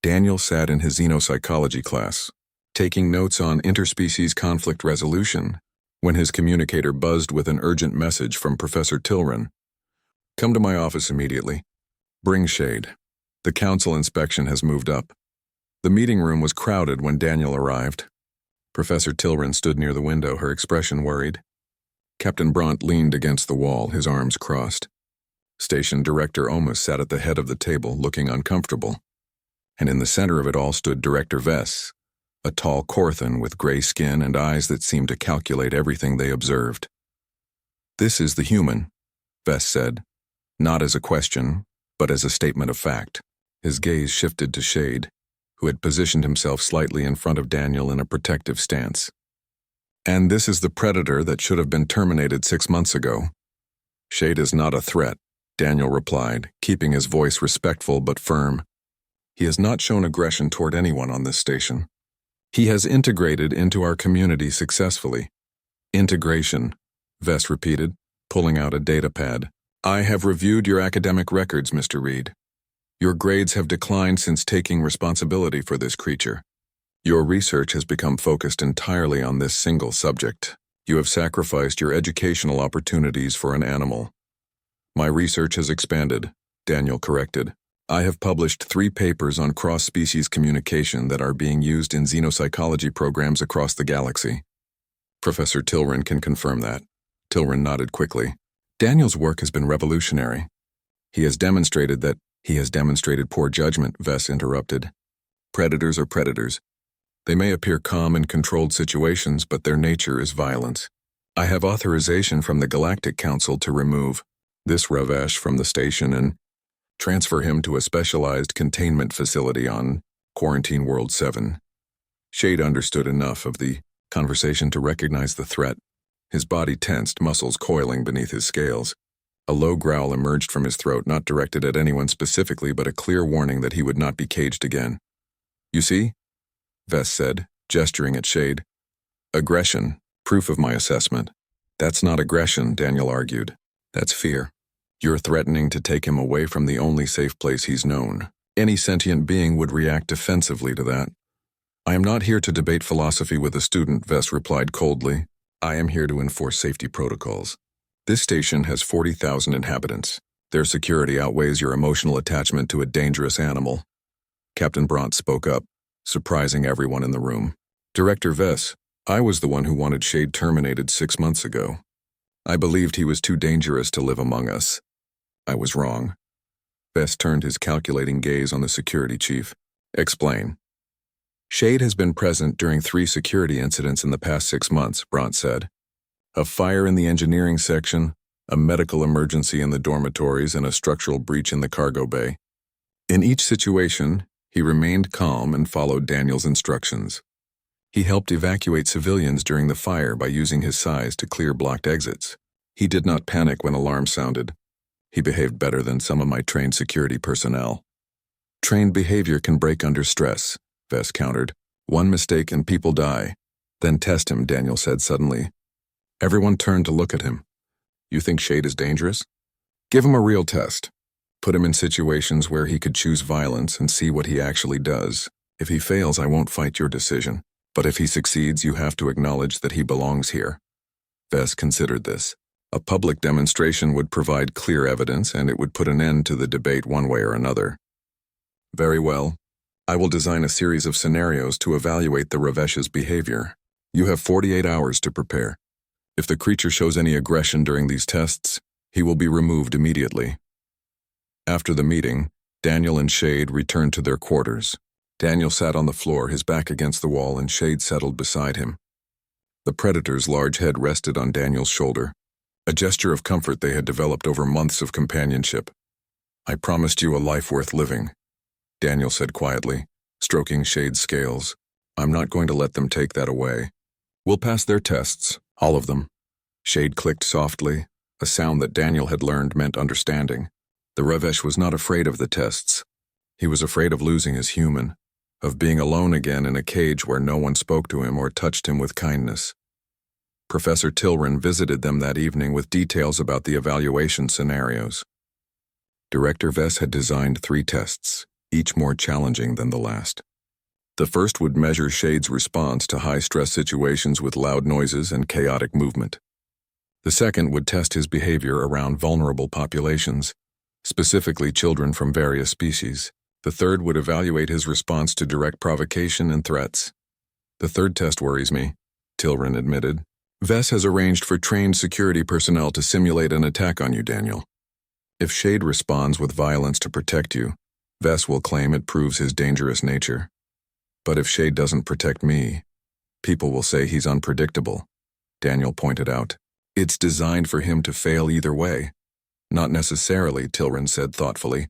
Daniel sat in his xenopsychology class, taking notes on interspecies conflict resolution, when his communicator buzzed with an urgent message from Professor Tilren. Come to my office immediately. Bring Shade. The council inspection has moved up. The meeting room was crowded when Daniel arrived. Professor Tilren stood near the window, her expression worried. Captain Bront leaned against the wall, his arms crossed. Station Director Omus sat at the head of the table, looking uncomfortable. And in the center of it all stood Director Vess, a tall Corthan with gray skin and eyes that seemed to calculate everything they observed. This is the human, Vess said, not as a question, but as a statement of fact. His gaze shifted to Shade, who had positioned himself slightly in front of Daniel in a protective stance. And this is the predator that should have been terminated 6 months ago. Shade is not a threat, Daniel replied, keeping his voice respectful but firm. He has not shown aggression toward anyone on this station. He has integrated into our community successfully. Integration, Vess repeated, pulling out a data pad. I have reviewed your academic records, Mr. Reed. Your grades have declined since taking responsibility for this creature. Your research has become focused entirely on this single subject. You have sacrificed your educational opportunities for an animal. My research has expanded, Daniel corrected. I have published 3 papers on cross-species communication that are being used in xenopsychology programs across the galaxy. Professor Tilren can confirm that. Tilren nodded quickly. Daniel's work has been revolutionary. He has demonstrated poor judgment, Vess interrupted. Predators are predators. They may appear calm in controlled situations, but their nature is violence. I have authorization from the Galactic Council to remove this Ravesh from the station and transfer him to a specialized containment facility on Quarantine World 7. Shade understood enough of the conversation to recognize the threat. His body tensed, muscles coiling beneath his scales. A low growl emerged from his throat, not directed at anyone specifically, but a clear warning that he would not be caged again. You see? Vess said, gesturing at Shade. Aggression, proof of my assessment. That's not aggression, Daniel argued. That's fear. You're threatening to take him away from the only safe place he's known. Any sentient being would react defensively to that. I am not here to debate philosophy with a student, Vess replied coldly. I am here to enforce safety protocols. This station has 40,000 inhabitants. Their security outweighs your emotional attachment to a dangerous animal. Captain Bront spoke up, surprising everyone in the room. Director Vess, I was the one who wanted Shade terminated 6 months ago. I believed he was too dangerous to live among us. I was wrong. Vess turned his calculating gaze on the security chief. Explain. Shade has been present during 3 security incidents in the past 6 months, Bront said. A fire in the engineering section, a medical emergency in the dormitories, and a structural breach in the cargo bay. In each situation, he remained calm and followed Daniel's instructions. He helped evacuate civilians during the fire by using his size to clear blocked exits. He did not panic when alarms sounded. He behaved better than some of my trained security personnel. Trained behavior can break under stress, Vess countered. One mistake and people die. Then test him, Daniel said suddenly. Everyone turned to look at him. You think Shade is dangerous? Give him a real test. Put him in situations where he could choose violence and see what he actually does. If he fails, I won't fight your decision. But if he succeeds, you have to acknowledge that he belongs here. Vess considered this. A public demonstration would provide clear evidence, and it would put an end to the debate one way or another. Very well. I will design a series of scenarios to evaluate the Ravesh's behavior. You have 48 hours to prepare. If the creature shows any aggression during these tests, he will be removed immediately. After the meeting, Daniel and Shade returned to their quarters. Daniel sat on the floor, his back against the wall, and Shade settled beside him. The predator's large head rested on Daniel's shoulder, a gesture of comfort they had developed over months of companionship. I promised you a life worth living, Daniel said quietly, stroking Shade's scales. I'm not going to let them take that away. We'll pass their tests, all of them. Shade clicked softly, a sound that Daniel had learned meant understanding. The Ravesh was not afraid of the tests. He was afraid of losing his human, of being alone again in a cage where no one spoke to him or touched him with kindness. Professor Tilran visited them that evening with details about the evaluation scenarios. Director Vess had designed 3 tests, each more challenging than the last. The first would measure Shade's response to high-stress situations with loud noises and chaotic movement. The second would test his behavior around vulnerable populations, specifically children from various species. The third would evaluate his response to direct provocation and threats. The third test worries me, Tilran admitted. Vess has arranged for trained security personnel to simulate an attack on you, Daniel. If Shade responds with violence to protect you, Vess will claim it proves his dangerous nature. But if Shade doesn't protect me, people will say he's unpredictable, Daniel pointed out. It's designed for him to fail either way. Not necessarily, Tilran said thoughtfully.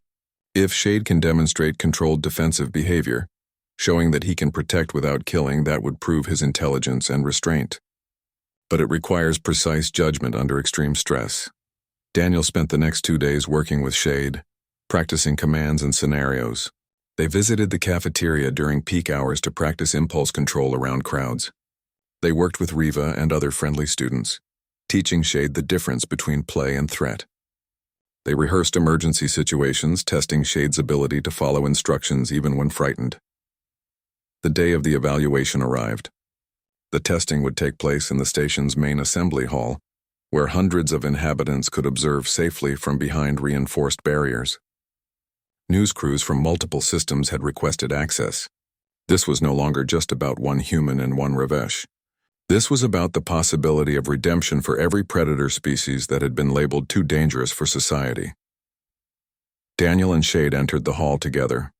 If Shade can demonstrate controlled defensive behavior, showing that he can protect without killing, that would prove his intelligence and restraint. But it requires precise judgment under extreme stress. Daniel spent the next 2 days working with Shade, practicing commands and scenarios. They visited the cafeteria during peak hours to practice impulse control around crowds. They worked with Riva and other friendly students, teaching Shade the difference between play and threat. They rehearsed emergency situations, testing Shade's ability to follow instructions even when frightened. The day of the evaluation arrived. The testing would take place in the station's main assembly hall, where hundreds of inhabitants could observe safely from behind reinforced barriers. News crews from multiple systems had requested access. This was no longer just about one human and one Ravesh. This was about the possibility of redemption for every predator species that had been labeled too dangerous for society. Daniel and Shade entered the hall together.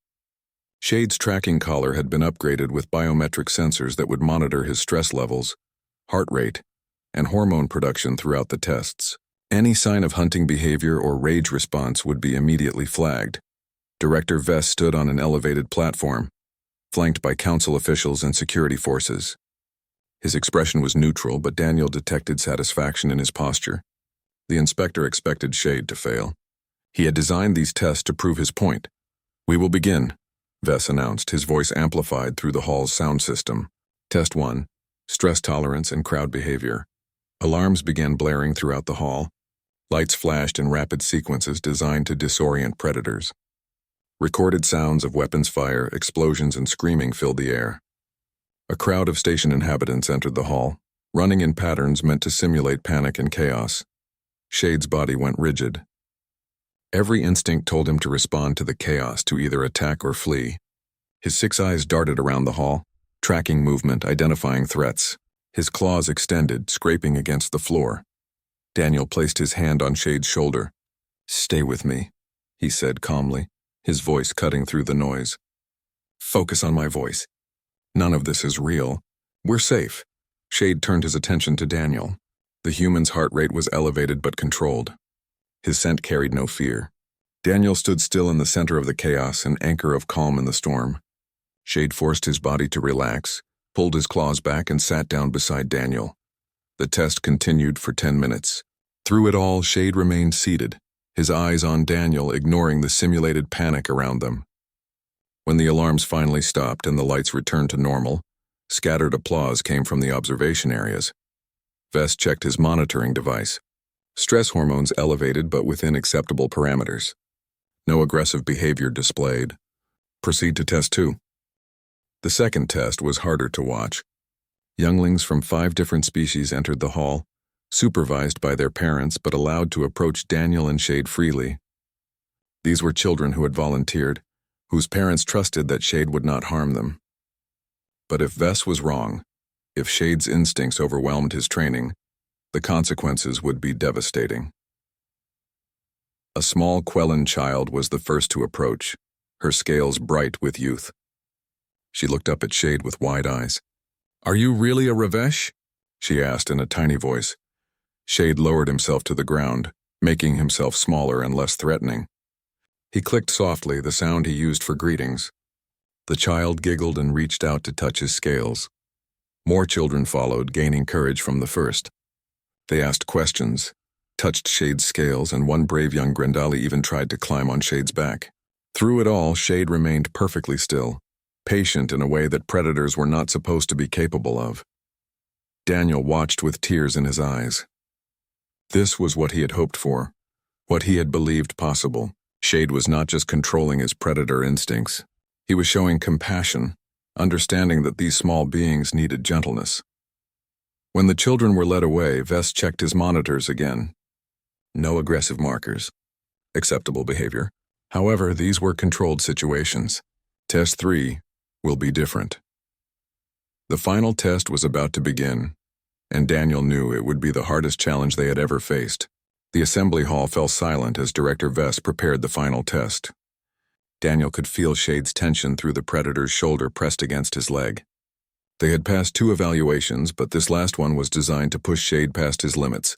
Shade's tracking collar had been upgraded with biometric sensors that would monitor his stress levels, heart rate, and hormone production throughout the tests. Any sign of hunting behavior or rage response would be immediately flagged. Director Vess stood on an elevated platform, flanked by council officials and security forces. His expression was neutral, but Daniel detected satisfaction in his posture. The inspector expected Shade to fail. He had designed these tests to prove his point. "We will begin," Vess announced, his voice amplified through the hall's sound system. Test 1, stress tolerance and crowd behavior. Alarms began blaring throughout the hall. Lights flashed in rapid sequences designed to disorient predators. Recorded sounds of weapons fire, explosions, and screaming filled the air. A crowd of station inhabitants entered the hall, running in patterns meant to simulate panic and chaos. Shade's body went rigid. Every instinct told him to respond to the chaos, to either attack or flee. His 6 eyes darted around the hall, tracking movement, identifying threats. His claws extended, scraping against the floor. Daniel placed his hand on Shade's shoulder. "Stay with me," he said calmly, his voice cutting through the noise. "Focus on my voice. None of this is real. We're safe." Shade turned his attention to Daniel. The human's heart rate was elevated but controlled. His scent carried no fear. Daniel stood still in the center of the chaos, an anchor of calm in the storm. Shade forced his body to relax, pulled his claws back, and sat down beside Daniel. The test continued for 10 minutes. Through it all, Shade remained seated, his eyes on Daniel, ignoring the simulated panic around them. When the alarms finally stopped and the lights returned to normal, scattered applause came from the observation areas. Vest checked his monitoring device. Stress hormones elevated but within acceptable parameters. No aggressive behavior displayed. Proceed to test 2. The second test was harder to watch. Younglings from 5 different species entered the hall, supervised by their parents but allowed to approach Daniel and Shade freely. These were children who had volunteered, whose parents trusted that Shade would not harm them. But if Vess was wrong, if Shade's instincts overwhelmed his training, the consequences would be devastating. A small Quellan child was the first to approach, her scales bright with youth. She looked up at Shade with wide eyes. "Are you really a Ravesh?" she asked in a tiny voice. Shade lowered himself to the ground, making himself smaller and less threatening. He clicked softly, the sound he used for greetings. The child giggled and reached out to touch his scales. More children followed, gaining courage from the first. They asked questions, touched Shade's scales, and one brave young Grendali even tried to climb on Shade's back. Through it all, Shade remained perfectly still, patient in a way that predators were not supposed to be capable of. Daniel watched with tears in his eyes. This was what he had hoped for, what he had believed possible. Shade was not just controlling his predator instincts. He was showing compassion, understanding that these small beings needed gentleness. When the children were led away, Vest checked his monitors again. No aggressive markers. Acceptable behavior. However, these were controlled situations. Test 3 will be different. The final test was about to begin, and Daniel knew it would be the hardest challenge they had ever faced. The assembly hall fell silent as Director Vest prepared the final test. Daniel could feel Shade's tension through the predator's shoulder pressed against his leg. They had passed 2 evaluations, but this last one was designed to push Shade past his limits.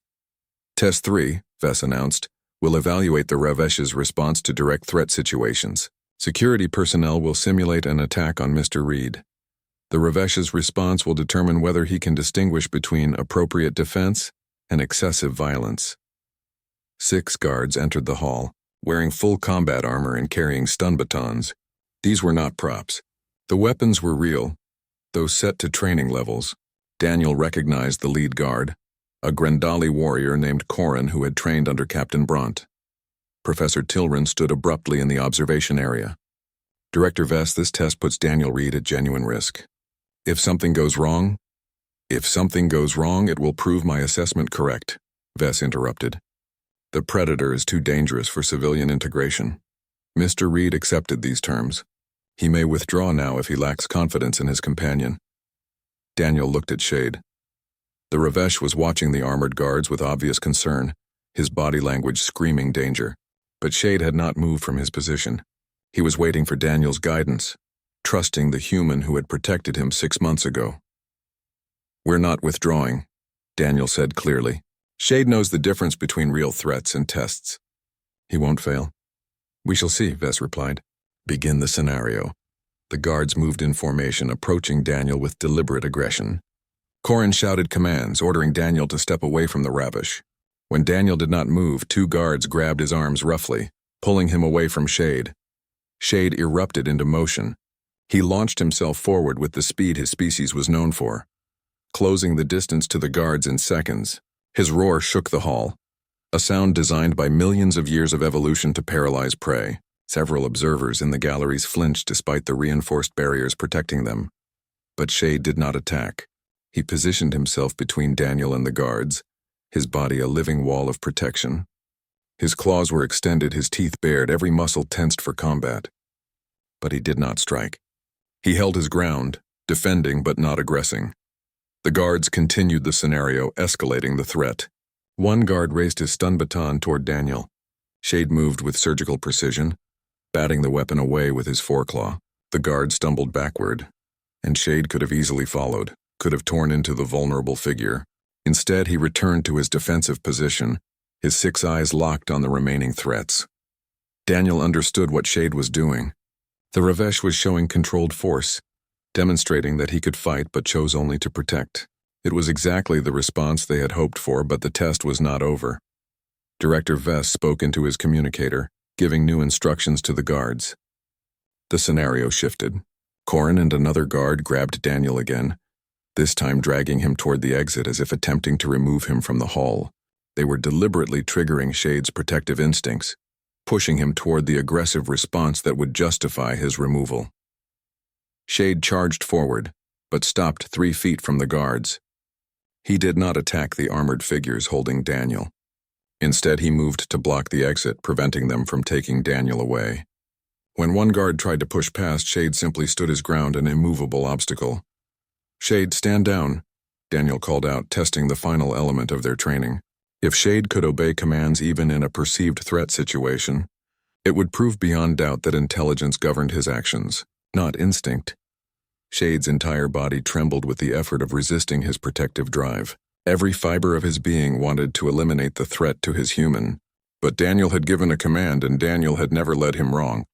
Test 3, Vest announced, will evaluate the Ravesh's response to direct threat situations. Security personnel will simulate an attack on Mr. Reed. The Ravesh's response will determine whether he can distinguish between appropriate defense and excessive violence. 6 guards entered the hall, wearing full combat armor and carrying stun batons. These were not props. The weapons were real, though set to training levels. Daniel recognized the lead guard, a Grendali warrior named Corin who had trained under Captain Bront. Professor Tilran stood abruptly in the observation area. Director Vest, this test puts Daniel Reed at genuine risk. If something goes wrong, it will prove my assessment correct, Vest interrupted. The Predator is too dangerous for civilian integration. Mr. Reed accepted these terms. He may withdraw now if he lacks confidence in his companion. Daniel looked at Shade. The Ravesh was watching the armored guards with obvious concern, his body language screaming danger. But Shade had not moved from his position. He was waiting for Daniel's guidance, trusting the human who had protected him 6 months ago. "We're not withdrawing," Daniel said clearly. "Shade knows the difference between real threats and tests. He won't fail." "We shall see," Vess replied. "Begin the scenario." The guards moved in formation, approaching Daniel with deliberate aggression. Corin shouted commands, ordering Daniel to step away from the Ravish. When Daniel did not move, 2 guards grabbed his arms roughly, pulling him away from Shade. Shade erupted into motion. He launched himself forward with the speed his species was known for, closing the distance to the guards in seconds. His roar shook the hall. a sound designed by millions of years of evolution to paralyze prey. Several observers in the galleries flinched despite the reinforced barriers protecting them. But Shade did not attack. He positioned himself between Daniel and the guards, his body a living wall of protection. His claws were extended, his teeth bared, every muscle tensed for combat. But he did not strike. He held his ground, defending but not aggressing. The guards continued the scenario, escalating the threat. One guard raised his stun baton toward Daniel. Shade moved with surgical precision, batting the weapon away with his foreclaw. The guard stumbled backward, and Shade could have easily followed, could have torn into the vulnerable figure. Instead, he returned to his defensive position, his 6 eyes locked on the remaining threats. Daniel understood what Shade was doing. The Ravesh was showing controlled force, demonstrating that he could fight but chose only to protect. It was exactly the response they had hoped for, but the test was not over. Director Vess spoke into his communicator, giving new instructions to the guards. The scenario shifted. Corin and another guard grabbed Daniel again, this time dragging him toward the exit as if attempting to remove him from the hall. They were deliberately triggering Shade's protective instincts, pushing him toward the aggressive response that would justify his removal. Shade charged forward, but stopped 3 feet from the guards. He did not attack the armored figures holding Daniel. Instead, he moved to block the exit, preventing them from taking Daniel away. When one guard tried to push past, Shade simply stood his ground, an immovable obstacle. "Shade, stand down," Daniel called out, testing the final element of their training. If Shade could obey commands even in a perceived threat situation, it would prove beyond doubt that intelligence governed his actions, not instinct. Shade's entire body trembled with the effort of resisting his protective drive. Every fiber of his being wanted to eliminate the threat to his human. But Daniel had given a command, and Daniel had never led him wrong.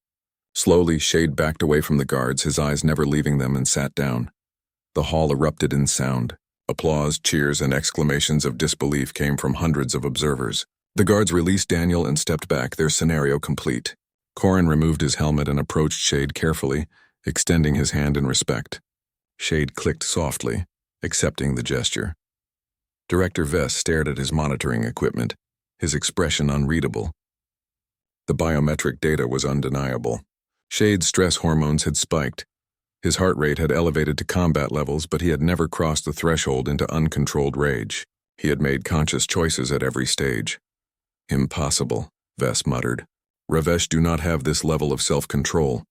Slowly, Shade backed away from the guards, his eyes never leaving them, and sat down. The hall erupted in sound. Applause, cheers, and exclamations of disbelief came from hundreds of observers. The guards released Daniel and stepped back, their scenario complete. Corin removed his helmet and approached Shade carefully, extending his hand in respect. Shade clicked softly, accepting the gesture. Director Vess stared at his monitoring equipment, his expression unreadable. The biometric data was undeniable. Shade's stress hormones had spiked. His heart rate had elevated to combat levels, but he had never crossed the threshold into uncontrolled rage. He had made conscious choices at every stage. "Impossible," Vess muttered. "Ravesh do not have this level of self-control."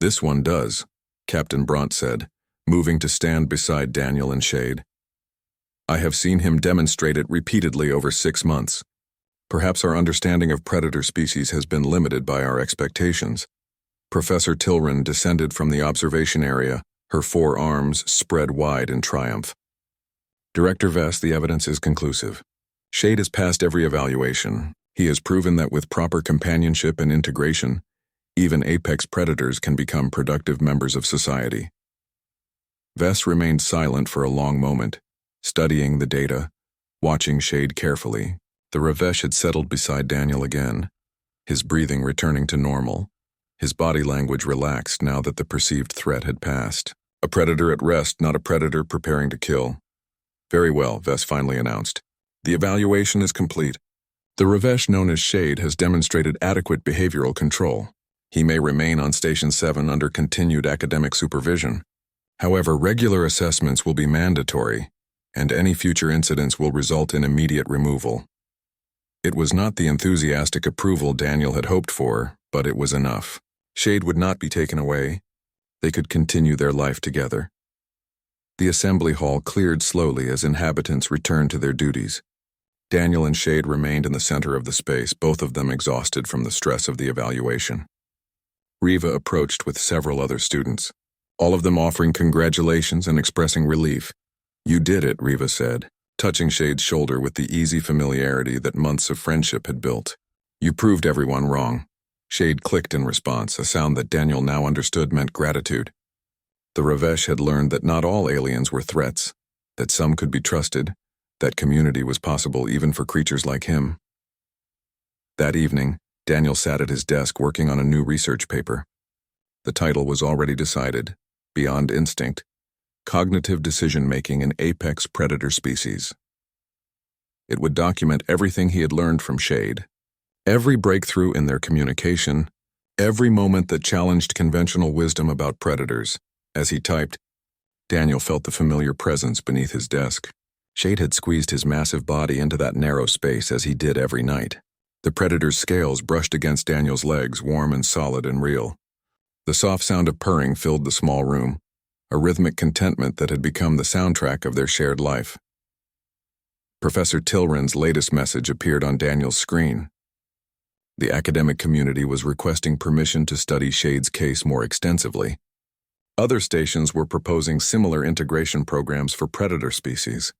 "This one does," Captain Bront said, moving to stand beside Daniel and Shade. "I have seen him demonstrate it repeatedly over 6 months. Perhaps our understanding of predator species has been limited by our expectations." Professor Tilran descended from the observation area, her 4 arms spread wide in triumph. "Director Vess, the evidence is conclusive. Shade has passed every evaluation. He has proven that with proper companionship and integration, even apex predators can become productive members of society." Vess remained silent for a long moment, studying the data, watching Shade carefully. The Ravesh had settled beside Daniel again, his breathing returning to normal, his body language relaxed now that the perceived threat had passed. "A predator at rest, not a predator preparing to kill." "Very well," Vess finally announced. "The evaluation is complete. The Ravesh known as Shade has demonstrated adequate behavioral control. He may remain on Station 7 under continued academic supervision. However, regular assessments will be mandatory, and any future incidents will result in immediate removal." It was not the enthusiastic approval Daniel had hoped for, but it was enough. Shade would not be taken away. They could continue their life together. The assembly hall cleared slowly as inhabitants returned to their duties. Daniel and Shade remained in the center of the space, both of them exhausted from the stress of the evaluation. Riva approached with several other students, all of them offering congratulations and expressing relief. "You did it," Riva said, touching Shade's shoulder with the easy familiarity that months of friendship had built. "You proved everyone wrong." Shade clicked in response, a sound that Daniel now understood meant gratitude. The Ravesh had learned that not all aliens were threats, that some could be trusted, that community was possible even for creatures like him. That evening, Daniel sat at his desk working on a new research paper. The title was already decided: Beyond Instinct, Cognitive Decision-Making in Apex Predator Species. It would document everything he had learned from Shade. Every breakthrough in their communication, every moment that challenged conventional wisdom about predators. As he typed, Daniel felt the familiar presence beneath his desk. Shade had squeezed his massive body into that narrow space as he did every night. The predator's scales brushed against Daniel's legs, warm and solid and real. The soft sound of purring filled the small room, a rhythmic contentment that had become the soundtrack of their shared life. Professor Tilran's latest message appeared on Daniel's screen. The academic community was requesting permission to study Shade's case more extensively. Other stations were proposing similar integration programs for predator species.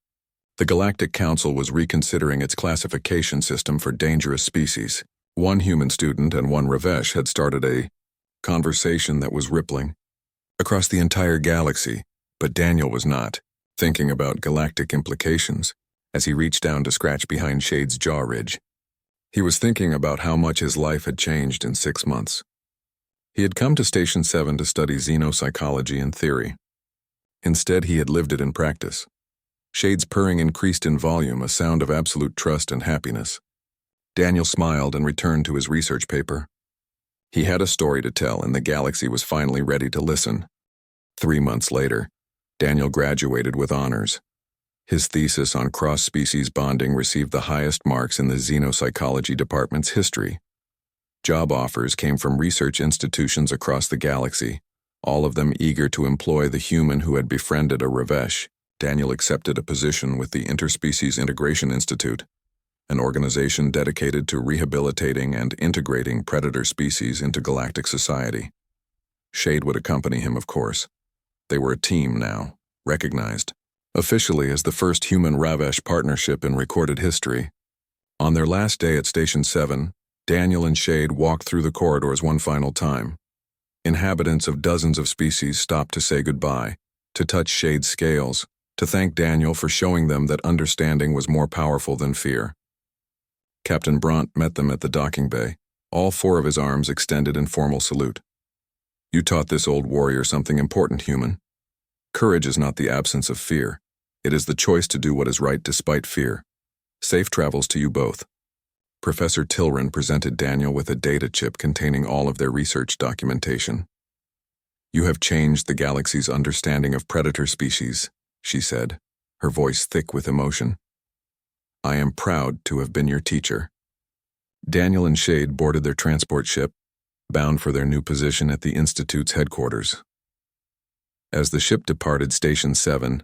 The Galactic Council was reconsidering its classification system for dangerous species. One human student and one Ravesh had started a conversation that was rippling across the entire galaxy, but Daniel was not, thinking about galactic implications as he reached down to scratch behind Shade's jaw ridge. He was thinking about how much his life had changed in 6 months. He had come to Station 7 to study xenopsychology and theory. Instead, he had lived it in practice. Shade's purring increased in volume, a sound of absolute trust and happiness. Daniel smiled and returned to his research paper. He had a story to tell, and the galaxy was finally ready to listen. 3 months later, Daniel graduated with honors. His thesis on cross-species bonding received the highest marks in the xenopsychology department's history. Job offers came from research institutions across the galaxy, all of them eager to employ the human who had befriended a Ravesh. Daniel accepted a position with the Interspecies Integration Institute, an organization dedicated to rehabilitating and integrating predator species into galactic society. Shade would accompany him, of course. They were a team now, recognized officially as the first human-Ravesh partnership in recorded history. On their last day at Station 7, Daniel and Shade walked through the corridors one final time. Inhabitants of dozens of species stopped to say goodbye, to touch Shade's scales, to thank Daniel for showing them that understanding was more powerful than fear. Captain Bront met them at the docking bay, all 4 of his arms extended in formal salute. You taught this old warrior something important, human. Courage is not the absence of fear. It is the choice to do what is right despite fear. Safe travels to you both. Professor Tilran presented Daniel with a data chip containing all of their research documentation. You have changed the galaxy's understanding of predator species, she said, her voice thick with emotion. I am proud to have been your teacher. Daniel and Shade boarded their transport ship, bound for their new position at the Institute's headquarters. As the ship departed Station 7,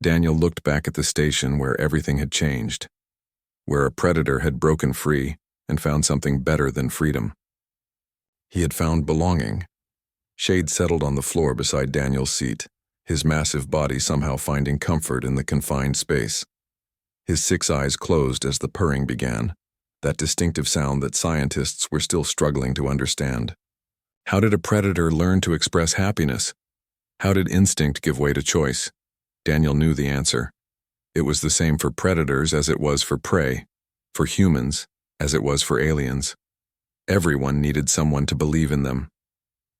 Daniel looked back at the station where everything had changed, where a predator had broken free and found something better than freedom. He had found belonging. Shade settled on the floor beside Daniel's seat, his massive body somehow finding comfort in the confined space. His 6 eyes closed as the purring began, that distinctive sound that scientists were still struggling to understand. How did a predator learn to express happiness? How did instinct give way to choice? Daniel knew the answer. It was the same for predators as it was for prey, for humans as it was for aliens. Everyone needed someone to believe in them.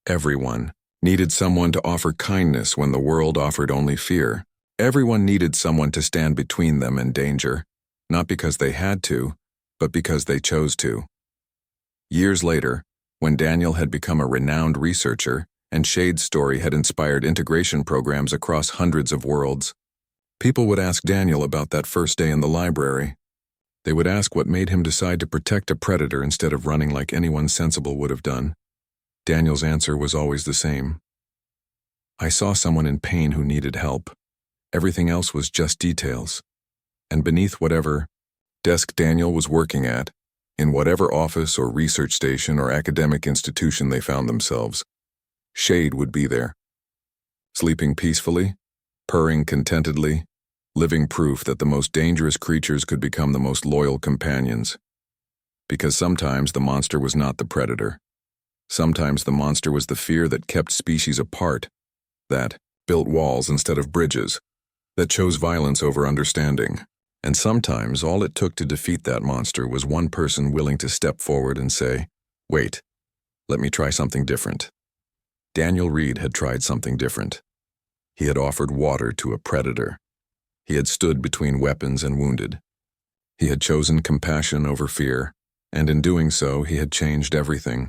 Everyone needed someone to offer kindness when the world offered only fear. Everyone needed someone to stand between them and danger, not because they had to, but because they chose to. Years later, when Daniel had become a renowned researcher and Shade's story had inspired integration programs across hundreds of worlds, people would ask Daniel about that first day in the library. They would ask what made him decide to protect a predator instead of running like anyone sensible would have done. Daniel's answer was always the same. I saw someone in pain who needed help. Everything else was just details. And beneath whatever desk Daniel was working at, in whatever office or research station or academic institution they found themselves, Shade would be there. Sleeping peacefully, purring contentedly, living proof that the most dangerous creatures could become the most loyal companions. Because sometimes the monster was not the predator. Sometimes the monster was the fear that kept species apart, that built walls instead of bridges, that chose violence over understanding. And sometimes all it took to defeat that monster was one person willing to step forward and say, wait, let me try something different. Daniel Reed had tried something different. He had offered water to a predator. He had stood between weapons and wounded. He had chosen compassion over fear, and in doing so, he had changed everything.